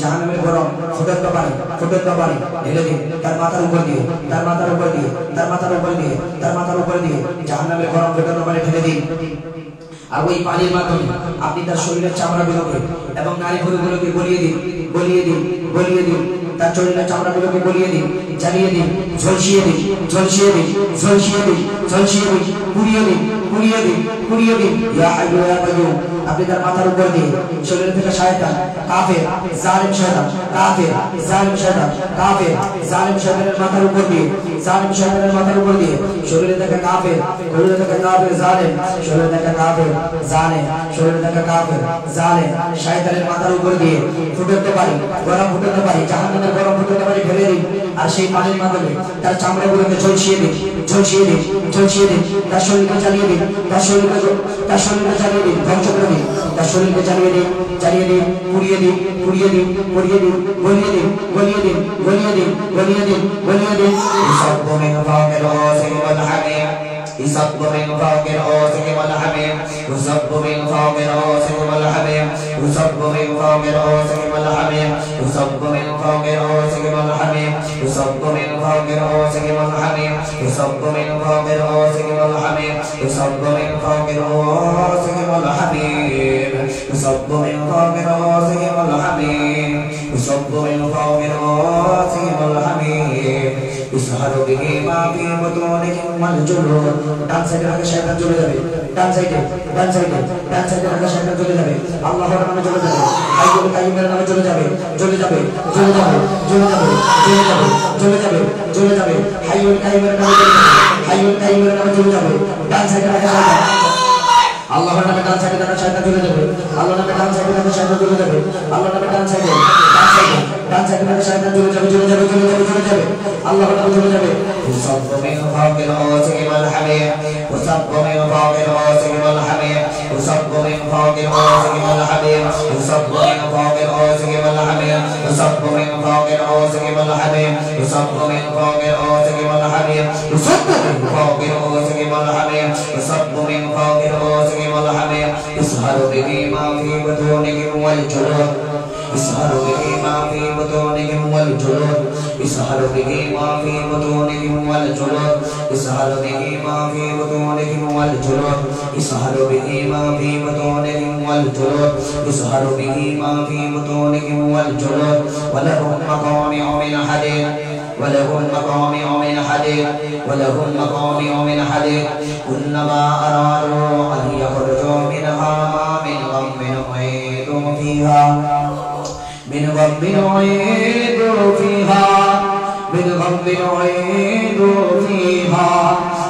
জাহান্নামের গরম ফুটন্ত পানি ঢেলে দিন তার মাথার উপর দিয়ে জাহান্নামের গরম ফুটন্ত পানি ঢেলে দিন। আর ওই পানির মাধ্যমে আপনি তার শরীরের চামড়াগুলোকে এবং নারী ভুরুগুলোকে গলিয়ে দিন তার শরীরের চামড়াগুলোকে গলিয়ে দিন, জ্বালিয়ে দিন, ঝলসিয়ে দিন, পুড়িয়ে দিন। ইয়া হাইয়ু ইয়া কাইয়ুম, আপনি তার মাথার উপর দিয়ে শরীর থেকে শয়তান, কাফের, জালিম শয়তানের মাথার উপর দিয়ে শরীরে থেকে কাফের, জালিম, শরীরে থেকে কাফের, জালিম, শয়তানের মাথার উপর দিয়ে ফুটতে পারি, গরম ফুটতে পারি, জাহান্নামের গরম ফুটতে পারি ঢেলে দিন। আর সেই পানির মাধ্যমে তার চামড়াগুলোকে ঝলসিয়ে দিন, তার শরীরকে জ্বালিয়ে দিন, ধ্বংস করে দিন, তার শরীরকে জ্বালিয়ে দিন, পুড়িয়ে দিন, গলিয়ে দিন। يصب من فوق رؤوسهم الحميم يصب من فوق رؤوسهم الحميم يصب من فوق رؤوسهم الحميم يصب من فوق رؤوسهم الحميم يصب من فوق رؤوسهم الحميم يصب من فوق رؤوسهم الحميم يصب من فوق رؤوسهم الحميم يصب من فوق رؤوسهم الحميم يصب من فوق رؤوسهم الحميم يصب من فوق رؤوسهم الحميم يسهر به ما في بطونهم والجلود। ডান সাইডে রাখা শয়তান চলে যাবে, ডান সাইডে রাখা শয়তান চলে যাবে, আল্লাহর নামে চলে যাবে, হাইয়ুল কাইয়ুমের নামে চলে যাবে, হাইয়ুল কাইয়ুমের নামে চলে যাবে। ডান সাইডে রাখা শয়তান আল্লাহর নামে, ডান সাইডে রাখা শয়তান চলে যাবে, আল্লাহর নামে ডান সাইডে রাখা শয়তান চলে যাবে, আল্লাহর নামে ডান সাইডে রাখা শয়তান চলে যাবে, আল্লাহর নামে চলে যাবে। يصب من فوق رؤوسهم الحميم يصب من فوق رؤوسهم الحميم يصب من فوق رؤوسهم الحميم يصب من فوق رؤوسهم الحميم يصب من فوق رؤوسهم الحميم يصب من فوق رؤوسهم الحميم يصب من فوق رؤوسهم الحميم يصب من فوق رؤوسهم الحميم يسهر به ما في بطونهم والجلود يسهر به ما في بطونهم والجلود يسهر به ما في بطونهم والجلود يسهر به ما في بطونهم والجلود يسهر به ما في بطونهم والجلود يسهر به ما في بطونهم والجلود ولهم مقامع من حديد ولهم مقامع من حديد ولهم مقامع من حديد كلما أرادوا أن يخرجوا منها من غم أعيدوا فيها من غم أعيدوا فيها من غم أعيدوا فيها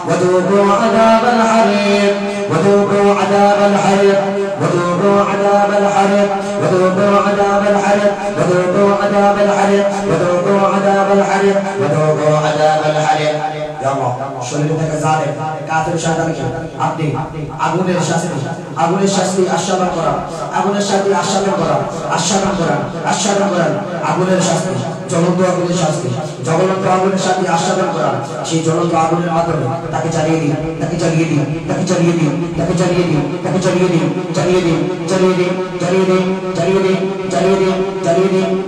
وذوقوا عذاب الحريق وذوقوا عذاب الحريق وذوقوا عذاب الحريق وذوقوا عذاب الحريق وذوقوا عذاب الحريق وذوقوا عذاب الحريق وذوقوا عذاب الحريق। يا الله শরীর থেকে জালেম কাফের শয়তানকে আপনি আগুনের শাস্তি আস্বাদন করা, আগুনের শাস্তি আস্বাদন করা, আগুনের শাস্তি, জ্বলন্ত আগুনের শাস্তি আস্বাদন করা। সেই জ্বলন্ত আগুনের মাধ্যমে তাকে জ্বালিয়ে দিন,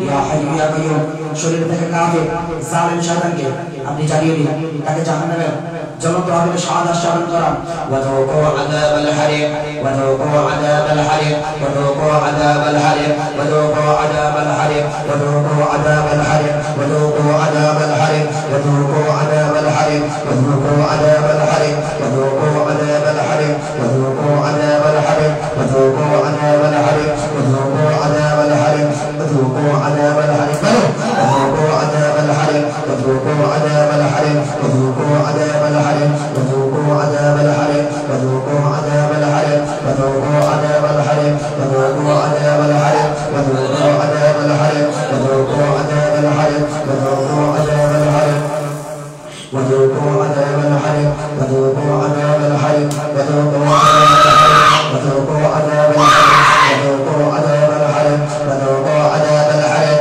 ইয়া হাইয়ু ইয়া কাইয়ুম। শরীর থেকে কাফের জালেম শয়তানকে আপনি জ্বালিয়ে দিন, তাকে জাহান্নামের জ্বলন্ত আগুনের স্বাদ আস্বাদন করান। ওয়াযুকু আযাবাল হারিক ওয়াযুকু আযাবাল হারিক ওয়াযুকু আযাবাল হারিক ওয়াযুকু আযাবাল হারিক ওয়াযুকু আযাবাল হারিক ওয়াযুকু আযাবাল হারিক ওয়াযুকু আযাবাল হারিক ওয়াযুকু আযাবাল হারিক ওয়াযুকু আযাবাল হারিক ওয়াযুকু আযাবাল হারিক ওয়াযুকু আযাবাল হারিক ওয়াযুকু আযাবাল হারিক ওয়াযুকু আযাবাল হারিক وذوقوا عذاب الحريق وذوقوا عذاب الحريق وذوقوا عذاب الحريق وذوقوا عذاب الحريق وذوقوا عذاب الحريق وذوقوا عذاب الحريق وذوقوا عذاب الحريق وذوقوا عذاب الحريق وذوقوا عذاب الحريق وذوقوا عذاب الحريق وذوقوا عذاب الحريق وذوقوا عذاب الحريق وذوقوا عذاب الحريق وذوقوا عذاب الحريق وذوقوا عذاب الحريق وذوقوا عذاب الحريق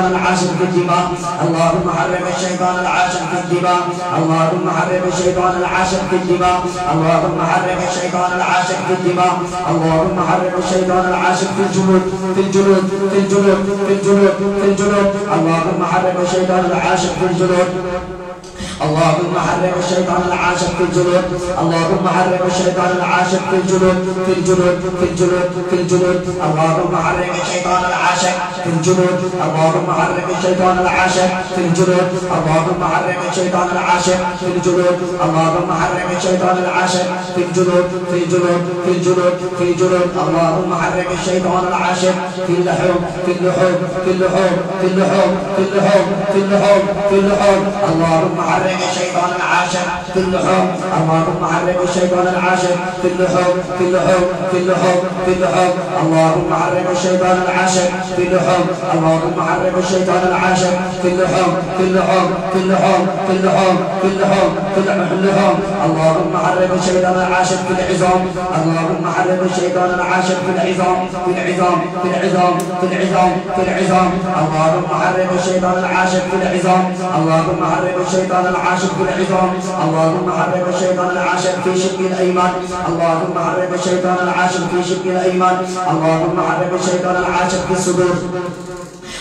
الشيطان العاشق في الدماء اللهم حرم الشيطان العاشق في الدماء اللهم حرم الشيطان العاشق في الدماء اللهم حرم الشيطان العاشق في الدماء اللهم حرم الشيطان العاشق في الجلود في الجلود في الجلود في الجلود في الجلود اللهم حرم الشيطان العاشق في الجلود اللهم حرم الشيطان العاشق في الجلود اللهم حرم الشيطان العاشق في الجلود في الجلود في الجلود في الجلود اللهم حرم الشيطان العاشق في الجلود اللهم حرم الشيطان العاشق في الجلود اللهم حرم الشيطان العاشق في الجلود اللهم حرم الشيطان العاشق في الجلود في الجلود في الجلود في الجلود اللهم حرم الشيطان العاشق في اللحوم في اللحوم في اللحوم في اللحوم في اللحوم في اللحوم في اللحوم اللهم حرم الشيطان العاشق في اللحوم اللهم حرم الشيطان العاشق في اللحوم في اللحوم في اللحوم في اللحوم اللهم حرم الشيطان العاشق في اللحوم اللهم حرم الشيطان العاشق في اللحوم في اللحوم في اللحوم في اللحوم في اللحوم في اللحوم اللهم حرم الشيطان العاشق في العظام اللهم حرم الشيطان العاشق في العظام في العظام في العظام في العظام في العظام اللهم حرم الشيطان العاشق في العظام اللهم حرم الشيطان العاشق في العظام اللهم حرم الشيطان العاشق في شق الايمان اللهم حرم الشيطان العاشق في شق الايمان اللهم حرم الشيطان العاشق في الصدور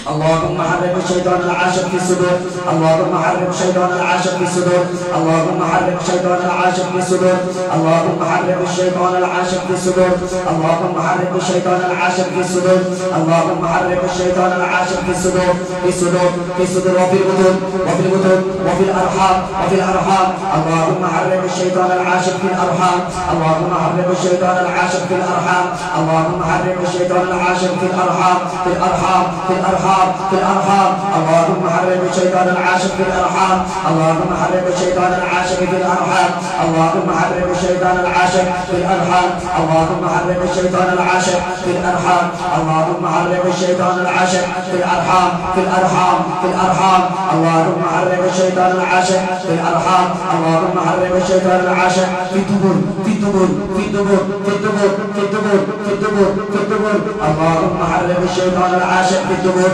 اللهم حرم الشيطان العاشق في الصدور اللهم حرم الشيطان العاشق في الصدور اللهم حرم الشيطان العاشق في الصدور اللهم حرم الشيطان العاشق في الصدور اللهم حرم الشيطان العاشق في الصدور اللهم حرم الشيطان العاشق في الصدور في الصدور في الصدور وفي البطون وفي البطون وفي الارحام وفي الارحام اللهم حرم الشيطان العاشق في الارحام اللهم حرم الشيطان العاشق في الارحام اللهم حرم الشيطان العاشق في الارحام في الارحام في الارحام في الأرحام اللهم حرم الشيطان العاشق في الأرحام اللهم حرم الشيطان العاشق في الأرحام اللهم حرم الشيطان العاشق في الأرحام اللهم حرم الشيطان العاشق في الأرحام اللهم حرم الشيطان العاشق في الأرحام في الأرحام في الأرحام اللهم حرم الشيطان العاشق في الأرحام اللهم حرم الشيطان العاشق في الدبر في الدبر في الدبر في الدبر في الدبر في الدبر في الدبر اللهم حرم الشيطان العاشق في الدبر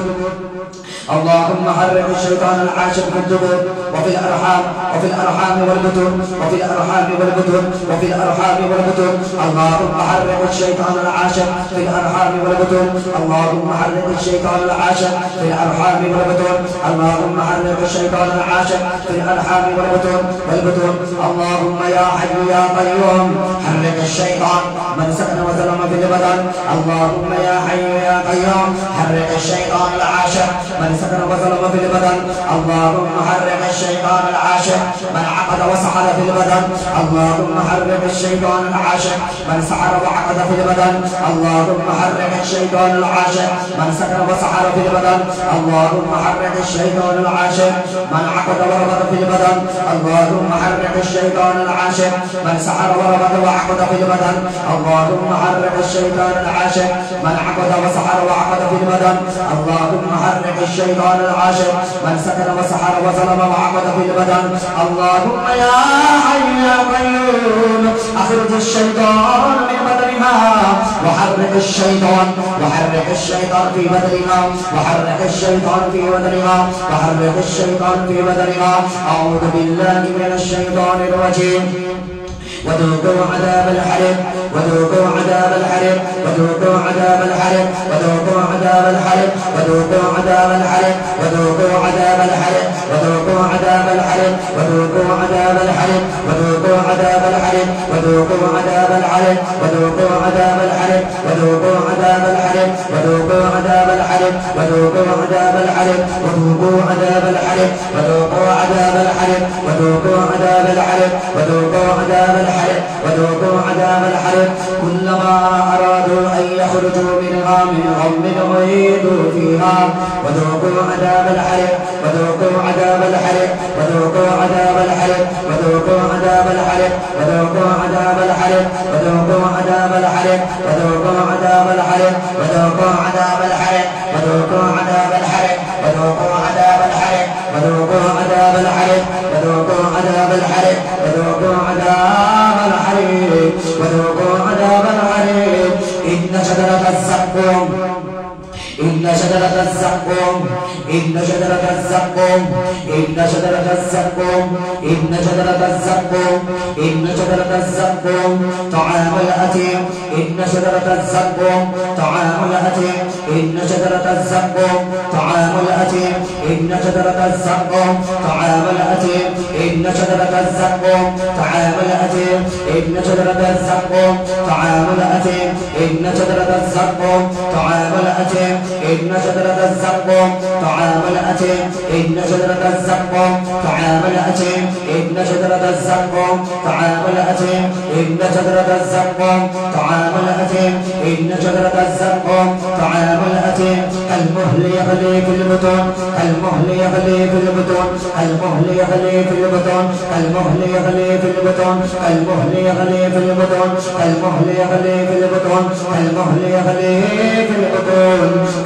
اللهم حرم الشيطان العاشق في الدبر وفي الأرحام وفي الأرحام والبطون وفي الأرحام والبطون وفي الأرحام والبطون اللهم حرم الشيطان العاشق في الأرحام والبطون اللهم حرم الشيطان العاشق في الأرحام والبطون اللهم حرم الشيطان العاشق في الأرحام والبطون اللهم يا حي يا قيوم حرم الشيطان من سكن وسلم في البدن اللهم يا حي يا قيوم حرم الشيطان العاشق من سكن وسلم في البدن اللهم حرم الشيطان العاشق من عقد وسحر في البدن اللهم حرم الشيطان العاشق من سحر وعقد في البدن اللهم حرم الشيطان العاشق من سكن وسحر في البدن اللهم حرم الشيطان العاشق من عقد وربط في البدن اللهم حرم الشيطان العاشق من سحر وربط وعقد في البدن اللهم حرم الشيطان العاشق من عقد وسحر وعقد في البدن اللهم حرم الشيطان العاشق من سكن وسحر وظلم وعقد في البدن اللهم يا حي يا قيوم اخرج الشيطان من بدنها وحرك الشيطان في بدنها وحرك الشيطان في بدنها وحرك الشيطان في بدنها اعوذ بالله من الشيطان الرجيم وذوقوا عذاب الحريق وذوقوا عذاب الحريق وذوقوا عذاب الحريق وذوقوا عذاب الحريق وذوقوا عذاب الحريق وذوقوا عذاب الحريق وذوقوا عذاب الحريق وذوقوا عذاب الحريق وذوقوا عذاب الحريق وذوقوا عذاب الحريق وذوقوا عذاب الحريق وذوقوا عذاب الحريق وذوقوا عذاب الحريق وذوقوا عذاب الحريق وذوقوا عذاب الحريق وذوقوا عذاب الحريق وذوقوا عذاب الحريق وذوقوا عذاب الحريق وذوقوا عذاب الحريق كلما أرادوا أن يخرجوا منها من غم أعيدوا فيها وذوقوا عذاب الحريق وذوقوا عذاب الحريق وذوقوا عذاب الحريق وذوقوا عذاب الحريق وذوقوا عذاب الحريق وذوقوا عذاب الحريق وذوقوا عذاب الحريق وذوقوا عذاب الحريق وذوقوا عذاب الحريق وذوقوا عذاب الحريق وذوقوا عذاب الحريق وذوقوا عذاب الحريق وذوقوا عذاب الحريق وذوقوا عذاب الحريق إن شجرة الزقوم إن شجرة الزقوم إن شجرة الزقوم إن شجرة الزقوم إن شجرة الزقوم طعام الأثيم إن شجرة الزقوم طعام الأثيم إن شجرة الزقوم طعام الأثيم إن شجرة الزقوم طعام الأثيم إن شجرة الزقوم طعام الأثيم إن شجرة الزقوم طعام الأثيم إن شجرة الزقوم طعام الأثيم إن شجرة الزقوم طعام الأثيم إن شجرة الزقوم طعام الأثيم إن شجرة الزقوم طعام الأثيم إن شجرة الزقوم طعام الأثيم إن شجرة الزقوم طعام الأثيم المهل يغلي في البطون المهل يغلي في البطون المهل يغلي في البطون المهل يغلي في البطون المهل يغلي في البطون المهل يغلي في البطون المهل يغلي في البطون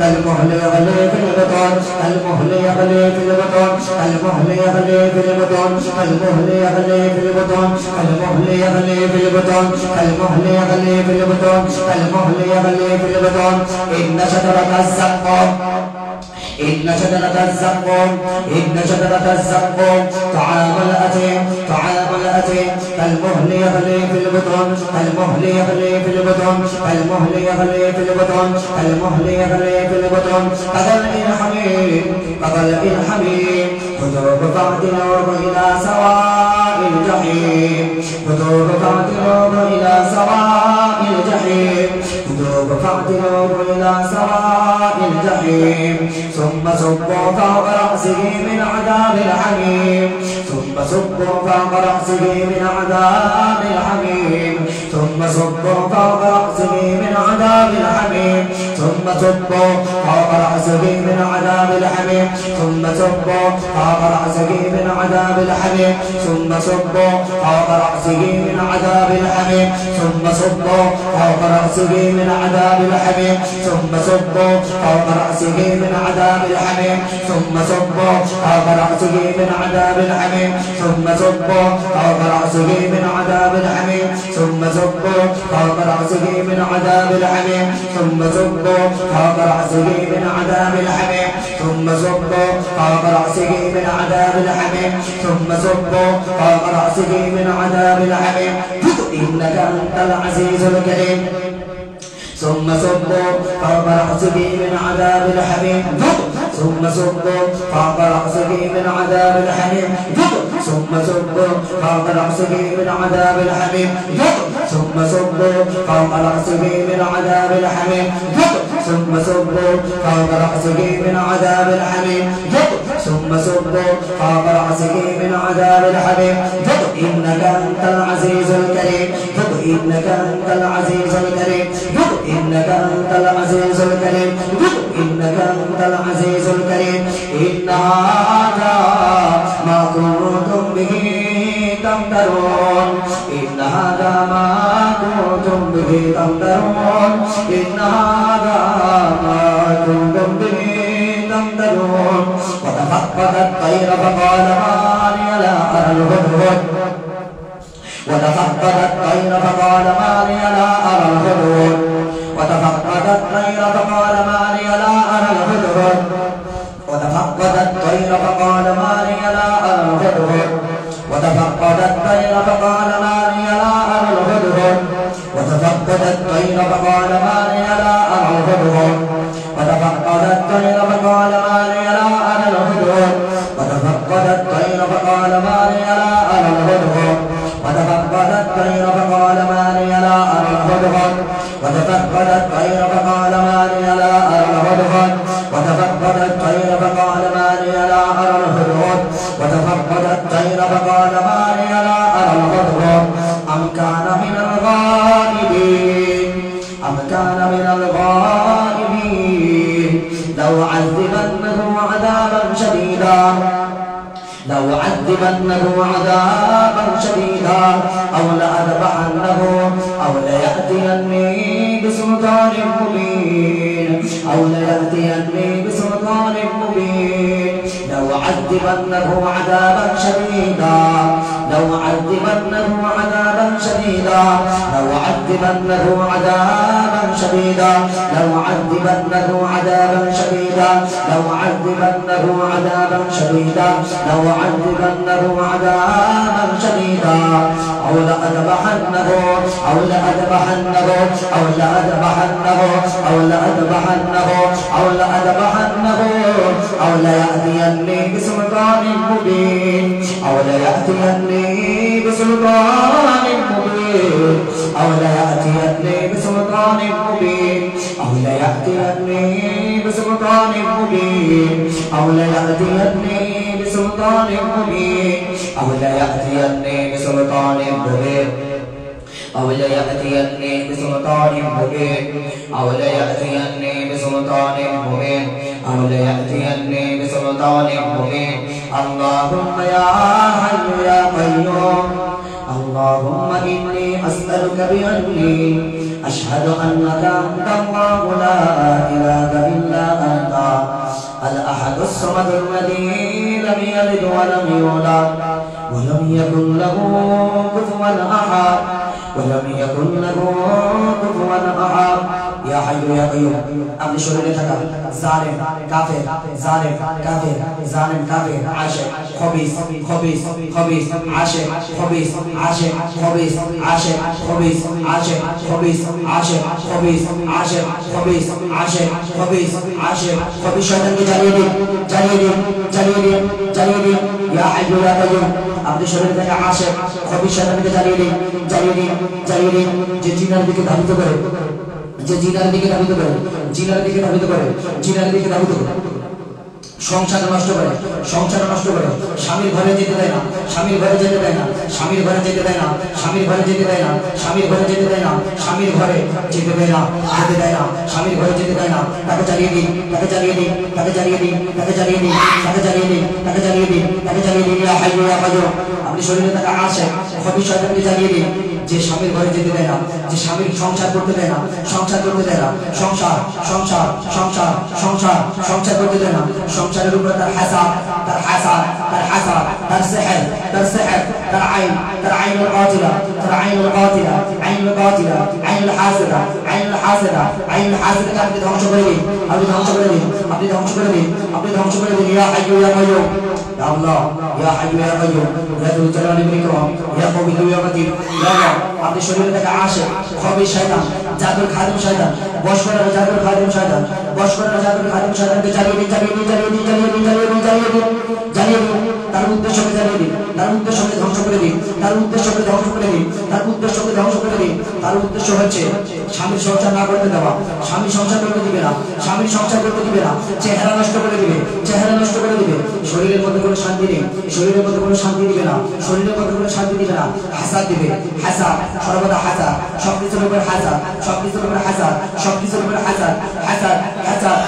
المهل يغلي في البطون المهل يغلي في البطون المهل يغلي في البطون المهل يغلي في البطون المهل يغلي في البطون المهل يغلي في البطون المهل يغلي في البطون إن شجرة الزقوم إن شجرة الزقوم إن شجرة الزقوم طعام الأثيم طعام الأثيم المهل يغلي في البطون المهل يغلي في البطون المهل يغلي في البطون المهل يغلي في البطون كظلء الحميم كظلء الحميم خذوه فاعتلوه إلى سواء الجحيم خذوه فاعتلوه إلى سواء الجحيم خذوه فاعتلوه إلى سواء الجحيم ثم صبوا فوق رأسه من عذاب الحميم ثم صبوا فوق رأسه من عذاب الحميم ثم صبوا فوق رأسه من عذاب الحميم ثم صبوا فوق رأسه من عذاب الحميم ثم صبوا فوق رأسه من عذاب الحميم ثم صبوا فوق رأسه من عذاب الحميم ثم صبوا فوق رأسه من عذاب الحميم ثم صبوا فوق رأسه من عذاب الحميم ثم صبوا فوق رأسه من عذاب الحميم ثم صبوا فوق رأسه من عذاب الحميم ثم صبوا فوق رأسه من عذاب الحميم ثم صبوا فوق رأسه من عذاب الحميم ثم صبوا فوق رأسه من عذاب الحميم ثم صبوا فوق رأسه من عذاب الحميم إنك أنت العزيز الكريم ثم صبوا فوق رأسه من عذاب الحميم ثم صبوا فوق رأسه من عذاب الحميم ثم صبوا فوق رأسه من عذاب الحميم ثم صبوا فوق رأسه من عذاب الحميم ثم صبوا فوق رأسه من عذاب الحميم ثم صبوا فوق رأسه من عذاب الحميم إنك أنت العزيز الكريم إنك أنت العزيز الكريم إنك أنت العزيز الكريم إنك أنت العزيز الكريم إن هذا ما كنتم به تمترون إن هذا ما كنتم به تمترون إن هذا ما كنتم به تمترون وتفقد الطير فقال ما لي لا أرى الهدهد وتفقد الطير فقال ما لي لا أرى الهدهد وتفقد الطير فقال ما لي لا أرى الهدهد وتفقد الطير فقال ما لي لا أرى الهدهد وتفقد الطير فقال ما لي لا أرى الهدهد وتفقد الطير فقال ما لي لا أرى الهدهد وتفقد الطير فقال ما لي لا أرى الهدهد وتفقد الطير فقال ما لي لا أرى الهدهد وتفقد الطير فقال ما لي لا أرى الهدهد وتفقد الطير فقال ما لي لا أرى الهدهد وتفقد الطير فقال ما لي لا أرى الهدهد وتفقد الطير فقال ما لي لا أرى الهدهد أم كان من الغائبين أم كان من الغائبين لو عذبنه عذابا شديدا لو عذبنه عذابا شديدا أو لأذبحنه أو ليأتيني بسلطان مبين أو ليأتيني بسلطان مبين لأعذبنه عذابا شديدا لأعذبنه عذابا شديدا لأعذبنه عذابا شديدا لأعذبنه عذابا شديدا لأعذبنه عذابا شديدا لأعذبنه عذابا شديدا أو لأذبحنه أو لأذبحنه أو لأذبحنه أو لأذبحنه أو لأذبحنه أو ليأتيني بسلطان مبين أو ليأتيني بسلطان مبين أو ليأتيني بسلطان مبين أو ليأتيني بسلطان مبين أو ليأتيني بسلطان مبين أو ليأتيني بسلطان مبين أو ليأتيني بسلطان مبين أو ليأتيني بسلطان مبين أو ليأتيني بسلطان مبين اللهم يا حي يا قيوم اللهم إني أسألك بأني أشهد أنك أنت الله لا إله إلا أنت الأحد الصمد الذي لم يلد ولم يولد ولم يكن له كفوا أحد ولم يكن له كفوا أحد يا حي يا قيوم আপনি শরীরে থাকা জালেম কাফের জালেম কাফের জালেম কাফের আশিক খবিস খবিস খবিস আশিক খবিস আশিক খবিস আশিক খবিস আশিক খবিস আশিক খবিস আশিক খবিস আশিক খবিস আশিক খবিস শয়তানকে জ্বালিয়ে দিন জ্বালিয়ে দিন জ্বালিয়ে দিন জ্বালিয়ে দিন ইয়া হাইয়ু ইয়া কাইয়ুম আপনি শরীরে থাকা আশিক খবিস শয়তানকে জ্বালিয়ে দিন জ্বালিয়ে দিন জ্বালিয়ে দিন যে জিনার দিকে ধাবিত করে যে জিনার দিকে ধাবিত করে জিনার দিকে ধাবিত করে জিনার দিকে ধাবিত করে সংসার নষ্ট করে সংসার নষ্ট করে স্বামীর ঘরে যেতে দেয় না স্বামীর ঘরে যেতে দেয় না স্বামীর ঘরে যেতে দেয় না স্বামীর ঘরে যেতে দেয় না স্বামীর ঘরে যেতে দেয় না স্বামীর ঘরে যেতে দেয় না যেতে দেয় না স্বামীর ঘরে যেতে দেয় না তাকে জ্বালিয়ে দিন তাকে জ্বালিয়ে দিন তাকে জ্বালিয়ে দিন তাকে জ্বালিয়ে দিন তাকে জ্বালিয়ে দিন তাকে জ্বালিয়ে দিন তাকে জ্বালিয়ে দিন ইয়া হাইয়ু ইয়া কাইয়ুম আপনি শরীরে থাকা আশে খবিস শয়তানকে জ্বালিয়ে দিন যে স্বামীর ঘরে যেতে দেয় না যে স্বামীর সংসার করতে দেয় না সংসার করতে দেয় না সংসার সংসার সংসার সংসার সংসার করতে দেয় না সংসারের উপরে তার হাসাদ তার হাসাদ তার হাসাদ তার সিহর তার সিহর তার আইনুল কাতিলা তার আইনুল কাতিলা আইনুল কাতিলা আইনুল হাসিদা আইনুল হাসিদা আইনুল হাসিদা আপনি ধ্বংস করে দিন আপনি ধ্বংস করে দিন আপনি ধ্বংস করে দিন আপনি ধ্বংস করে দিন ইয়া হাইয়ু ইয়া কাইয়ুম ইয়া আল্লাহ ইয়া হাইয়ু ইয়া কাইয়ুম ইয়া যুল জালালি ওয়াল ইকরাম ইয়া কবিয়্যু ইয়া মাতিন ইয়া আল্লাহ আপনি শরীরে থেকে আসে খবিস শয়তান জাদুর খাদিম শয়তান বশ করার জাদুর খাদিম শয়তান বশ করার জাদুর খাদিম শয়তানকে জ্বালিয়ে দিন জ্বালিয়ে দিন জ্বালিয়ে দিন জ্বালিয়ে দিন জ্বালিয়ে দিন জ্বালিয়ে দিন জ্বালিয়ে দিন তার উদ্দেশ্যকে জ্বালিয়ে দিন তার উদ্দেশ্যকে ধ্বংস করে দিন তার উদ্দেশ্যকে ধ্বংস করে দিন তার উদ্দেশ্যকে ধ্বংস করে দিন তার উদ্দেশ্য হচ্ছে স্বামীর সংসার না করতে দেওয়া স্বামী সংসার করতে দিবে না স্বামীর সংসার করতে দিবে না চেহারা নষ্ট করে দিবে চেহারা নষ্ট করে দিবে শরীরের মধ্যে কোনো শান্তি নেই শরীরের মধ্যে কোনো শান্তি দিবে না শরীরের মধ্যে কোনো শান্তি দিবে না হাসাদ দিবে হাসাদ সর্বদা হাসাদ সবকিছুর উপর হাসাদ সবকিছুর উপর হাসাদ সবকিছুর উপর হাসাদ হাসাদ হাসাদ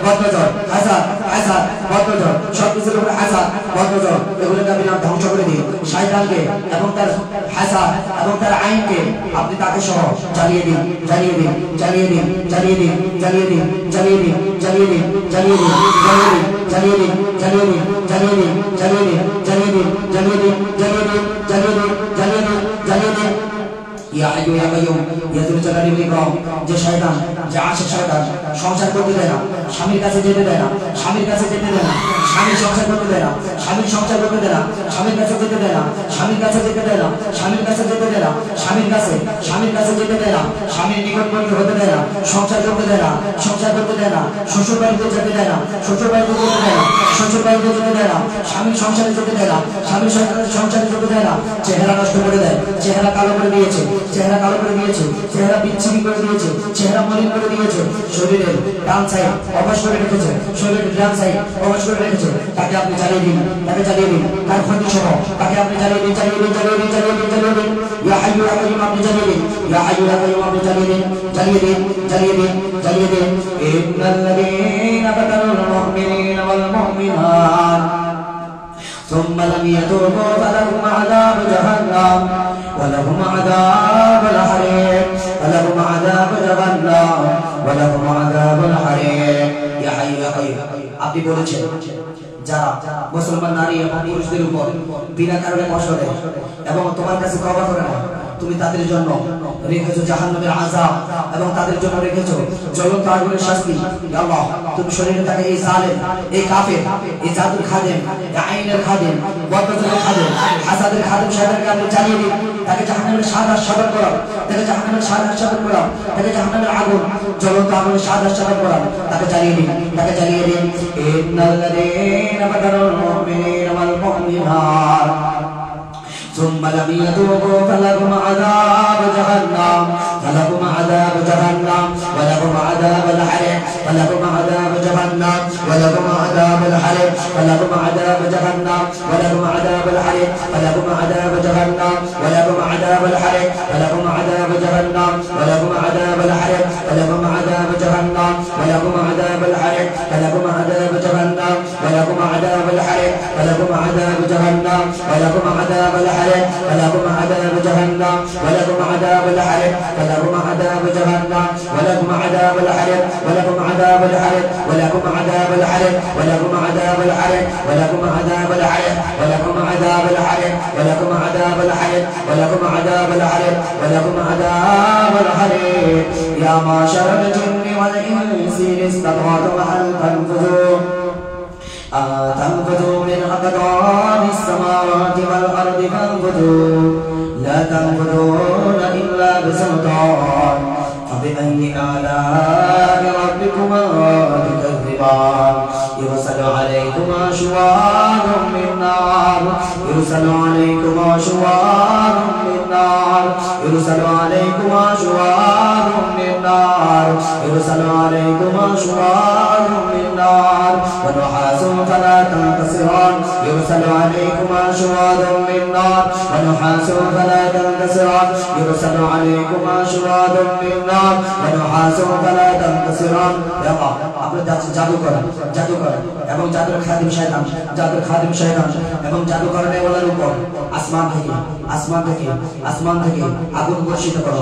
বদনজর হাসাদ হাসাদ বদনজর সবকিছুর উপর হাসাদ বদনজর এগুলোকে আপনি ধ্বংস করে দিন শয়তানকে এবং তার হাসাদ এবং তার আইনকে আপনি তাকে সহ জ্বালিয়ে দিন জ্বালিয়ে দিন জ্বালিয়ে দিন জ্বালিয়ে দিন জ্বালিয়ে দিন জ্বালিয়ে দিন জ্বালিয়ে দিন জ্বালিয়ে দিন জ্বালিয়ে দিন জ্বালিয়ে দিন জ্বালিয়ে দিন জ্বালিয়ে দিন জ্বালিয়ে দিন জ্বালিয়ে দিন জ্বালিয়ে দিন জ্বালিয়ে দিন জ্বালিয়ে দিন জ্বালিয়ে দিন ইয়া হাইয়ু ইয়া কাইয়ুম ইয়া যুল জালালি ওয়াল ইকরাম যে শয়তান যে আশিক শয়তান সংসার করতে দেয় না স্বামীর কাছে যেতে দেয় না স্বামীর কাছে যেতে দেয় না স্বামীর সংসার করতে দেয় না স্বামীর সংসার করতে দেয় না স্বামীর কাছে যেতে দেয় না স্বামীর কাছে যেতে দেয় না স্বামীর কাছে যেতে দেয় না স্বামীর কাছে যেতে দেয় না স্বামীর নিকটবর্তী হতে দেয় না সংসার করতে দেয় না সংসার করতে দেয় না শ্বশুর বাড়িতে যেতে দেয় না শ্বশুর বাড়িতে যেতে দেয় না শ্বশুর বাড়িতে যেতে দেয় না স্বামীর সংসারে যেতে দেয় না স্বামীর সংসারে যেতে দেয় না চেহারা নষ্ট করে দেয় চেহারা কালো করে দিয়েছে চেহারা কালো করে দিয়েছে চেহারা বিচ্ছিন্ন করে দিয়েছে চেহারা মলিন করে দিয়েছে শরীরের ডান সাইড অবশ করে রেখেছে শরীরের ডান সাইড অবশ করে রেখেছে তাকে আপনি জ্বালিয়ে দিন তাকে জ্বালিয়ে দিন তার ক্ষতি সহ তাকে আপনি জ্বালিয়ে দিন জ্বালিয়ে দিন জ্বালিয়ে দিন জ্বালিয়ে দিন জ্বালিয়ে দিন ইয়া হাইয়ু ইয়া কাইয়ুম আপনি জ্বালিয়ে দিন ইয়া হাইয়ু ইয়া কাইয়ুম আপনি জ্বালিয়ে দিন জ্বালিয়ে দিন জ্বালিয়ে দিন জ্বালিয়ে দিন ইন্নাল্লাযীনা ফাতানুল মুমিনিনা ওয়াল মুমিনাত ثم لم يتوبوا فلهم عذاب جهنم ولهم عذاب الحريق ولهم عذاب جهنم ولهم عذاب الحريق ইয়া হাইয়্যু ইয়া কাইয়্যুম আপনি বলেছেন যারা মুসলমান নারী এবং পুরুষদের উপর বিনা কারণে কষ্ট দেয় এবং তোমার কাছে তওবা করে না তুমি তাদের জন্য রেখেছো জাহান্নামের আযাব এবং তাদের জন্য রেখেছো জ্বলন্ত আগুনের শাস্তি ইয়া আল্লাহ তুমি শরীরে থাকা এই জালেম এই কাফের এই জাদুর খাদেম এই আইনের খাদেম বদনজরের খাদেম হাসাদের খাদেম শয়তানকে আপনি জ্বালিয়ে দিন তাকে জাহান্নামের সাদা সাদা করা তাকে জাহান্নামের সাদা সাদা করা তাকে জাহান্নামের আগুন জ্বলন্ত আগুনের সাদা সাদা করা তাকে জ্বালিয়ে দিন ইন্নাল্লাযীনা বাদারুল মুমিনিনা ওয়াল মুমিনাত ثم لم يتوبوا فلهم عذاب جهنم ولهم عذاب جهنم ولهم عذاب الحريق ولهم عذاب جهنم ولهم عذاب الحريق ولهم عذاب جهنم ولهم عذاب الحريق ولهم عذاب جهنم ولهم عذاب الحريق ولهم عذاب جهنم ولهم عذاب الحريق ولهم عذاب جهنم ولهم عذاب الحريق ولهم عذاب جهنم ولهم عذاب الحريق ولهم عذاب جهنم ولهم عذاب الحريق ولكم عذاب جهنم ولكم عذاب الحريق ولكم عذاب جهنم ولكم عذاب الحريق ولكم عذاب الحريق ولكم عذاب الحريق ولكم عذاب الحريق ولكم عذاب الحريق ولكم عذاب الحريق ولكم عذاب الحريق ولكم عذاب الحريق ولكم عذاب الحريق يا معشر الجن والإنس إن استطعتم أن تنفذوا من أقطار السماوات والأرض فانفذوا لا تنفذون إلا بسلطان فبأي آلاء ربكما تكذبان يرسل عليكما شواظ من نار يرسل عليكما شواظ من نار يرسل عليكما شواظ من نار يرسل عليكما شواظ من نار ونحاس فلا تنتصران يرسل عليكما شواظ من نار ونحاس فلا تنتصران يرسل عليكما شواظ من نار ونحاس فلا تنتصران يا الله আপনি জাদু করেন এবং জাদুর খাদিম শয়তান এবং জাদুকরণে ওনার উপর আসমান থেকে আগুন বর্ষিত করো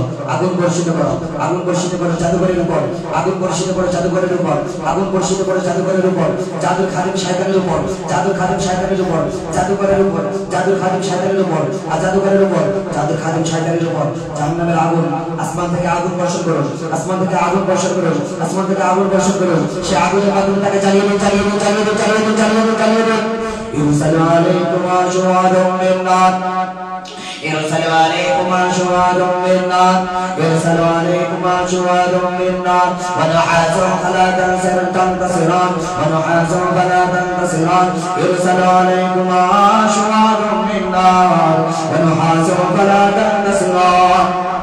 জাদুকরের উপর আগুন বর্ষিত করো জাদুকরের উপর আগুন বর্ষিত করো জাদুকরের উপর জাদুর খাদিম শয়তানের উপর জাদুকরের উপর জাদুর খাদিম শয়তানের উপর আর জাদুকরের উপর জাদুর খাদিম শয়তানের উপর জাহান্নামের আগুন আসমান থেকে আগুন বর্ষণ করো সে আগুনের মাধ্যমে তাকে জ্বালিয়ে দিন يرسل عليكما شواظ من نار يرسل عليكما شواظ من نار يرسل عليكما شواظ من نار ونحاس فلا تنتصران ونحاس فلا تنتصران يرسل عليكما شواظ من نار ونحاس فلا تنتصران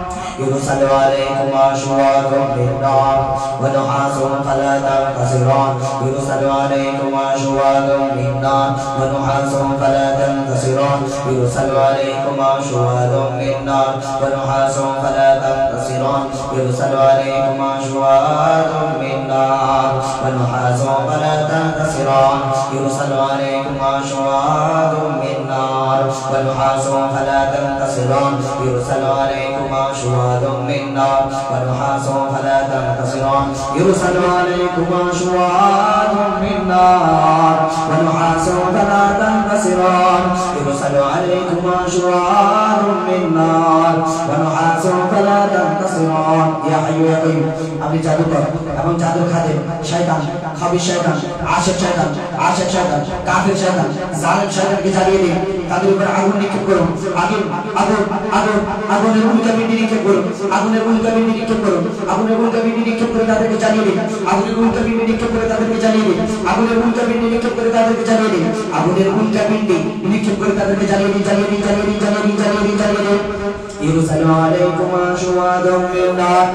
يرسل عليكما شواظ من نار ونحاس فلا تنتصران يرسل عليكما شواظ من نار ونحاس فلا تنتصران يرسل عليكما شواظ من نار ونحاس فلا تنتصران يرسل عليكما شواظ من نار ونحاس فلا تنتصران يرسل عليكما شواظ من نار ونحاس فلا تنتصران يرسل عليكما شواظ من نار ونحاس فلا تنتصران يرسل عليكما شواظ من نار ونحاس فلا تنتصران يرسل عليكما شواظ من نار ونحاس فلا تنتصران يا حي يا قيوم আপনি জাদুকর এবং জাদুর খাদেম শয়তান খাবিশ শয়তান আশিক শয়তান কাফির শয়তান জালিম শয়তানকে জ্বালিয়ে দিন তাদের উপর আগুন নিক্ষেপ করুন আগুনের উল্কাপিণ্ডি নিক্ষেপ করুন আগুনের উল্কাপিণ্ডি নিক্ষেপ করে তাদেরকে জ্বালিয়ে দিন আগুনের উল্কাপিণ্ডি নিক্ষেপ করে তাদেরকে জ্বালিয়ে দিন আগুনের উল্কাপিণ্ডি নিক্ষেপ করে তাদেরকে জ্বালিয়ে দিন আগুনের উল্কাপিণ্ডি নিক্ষেপ করে তাদেরকে জ্বালিয়ে দিন يرسل عليكما شواظ من نار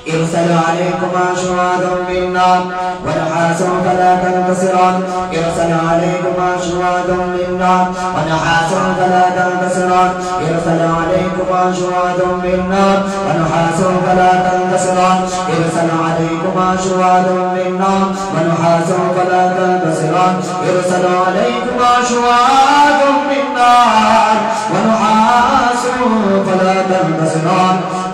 يرسل عليكما شواظ من نار ونحاس فلا تنتصران يرسل عليكما شواظ من نار ونحاس فلا تنتصران يرسل عليكما شواظ من نار ونحاس فلا تنتصران يرسل عليكما شواظ من نار ونحاس فلا تنتصران يرسل عليكما شواظ من نار ونحاس فلا تنتصران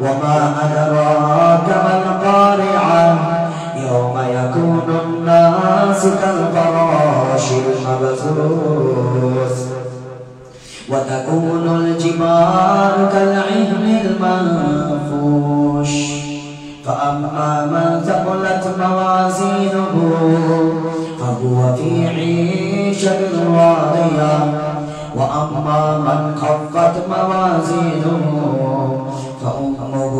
وما أدراك ما القارعة يوم يكون الناس كالفراش المبثوث وتكون الجبال كالعهن المنفوش فأما من ثقلت موازينه فهو في عيشة راضية وأما من خفت موازينه فأمه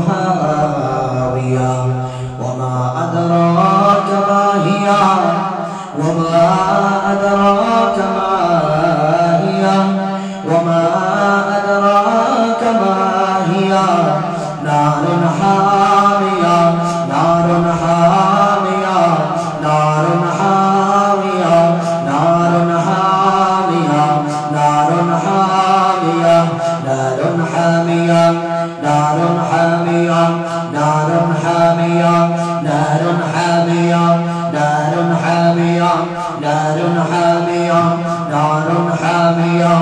هاوية وما أدراك ما هي وما أدراك ما هي وما أدراك ما هي نار حامية نار حامية نار حامية نار حامية نار حامية نار حامية نار حامية نار حامية نار حامية نار حامية نار حامية نار حامية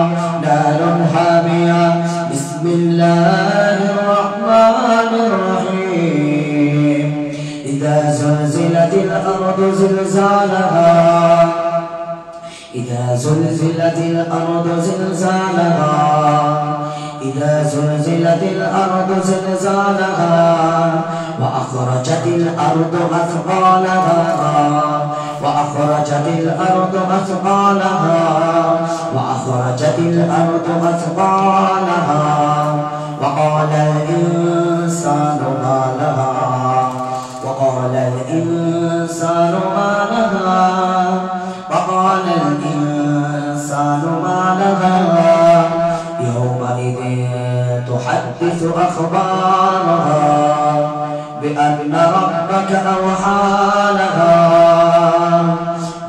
نار حامية بسم الله الرحمن الرحيم إذا زلزلت الأرض زلزالها إذا زلزلت الأرض زلزالها إذا زلزلت الأرض زلزالها وأخرجت الأرض أثقالها وأخرجت الأرض أثقالها وأخرجت الأرض أثقالها وقال الإنسان ما لها وقال الإنسان ما لها وقال الإنسان ما لها يومئذ تحدث أخبارها بأن ربك أوحى لها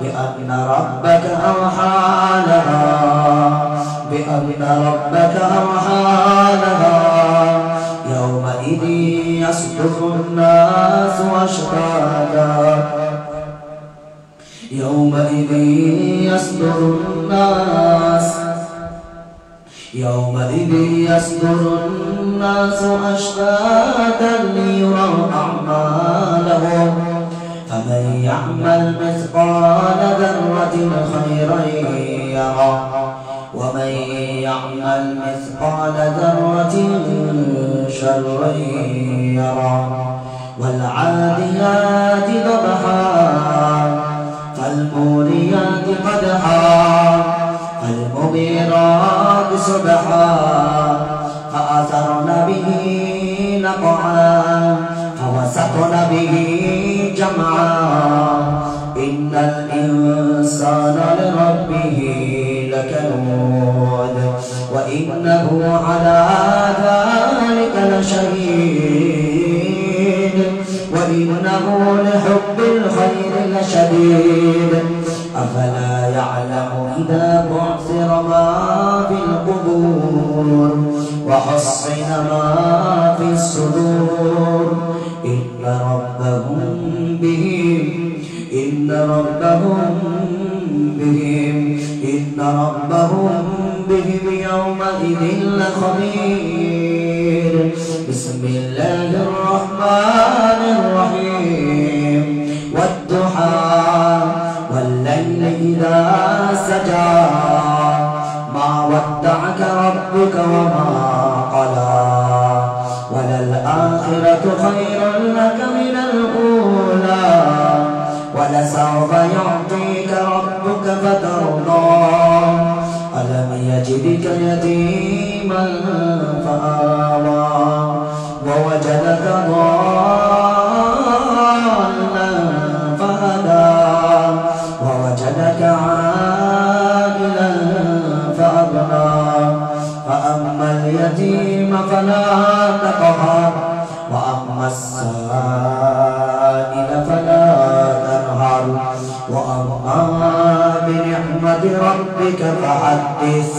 بأن ربك أوحى لها بأن ربك أوحى لها يومئذ يصدر الناس أشتاتا يومئذ يصدر الناس يومئذ يصدر الناس أشتاتا ليروا أعمالهم فمن يعمل مثقال ذرة خيرا يره ومن يعمل مثقال ذرة شرا يره والعاديات ضبحا فالموريات قدحا فالمغيرات صبحا فأثرن به نقعا فوسطن به جمعا إن الإنسان لربه لكنود وإنه على ذلك لشهيد وإنه لحب الخير لشديد أفلا يعلم إذا بعثر ما في القبور وحصل ما في الصدور إن ربهم بهم يومئذ لخبير بسم الله الرحمن الرحيم والضحى والليل إذا سجى ما ودعك ربك وما قلى وللآخرة خير لك من الأولى ولسوف يعطيك ربك فترضى ألم يجدك يتيما فآوى ووجدك ضالا فهدى ووجدك عائلا فأغنى فأما اليتيم فلا تقهر وأما السائل فلا تنهر وأما بنعمة ربك فحدث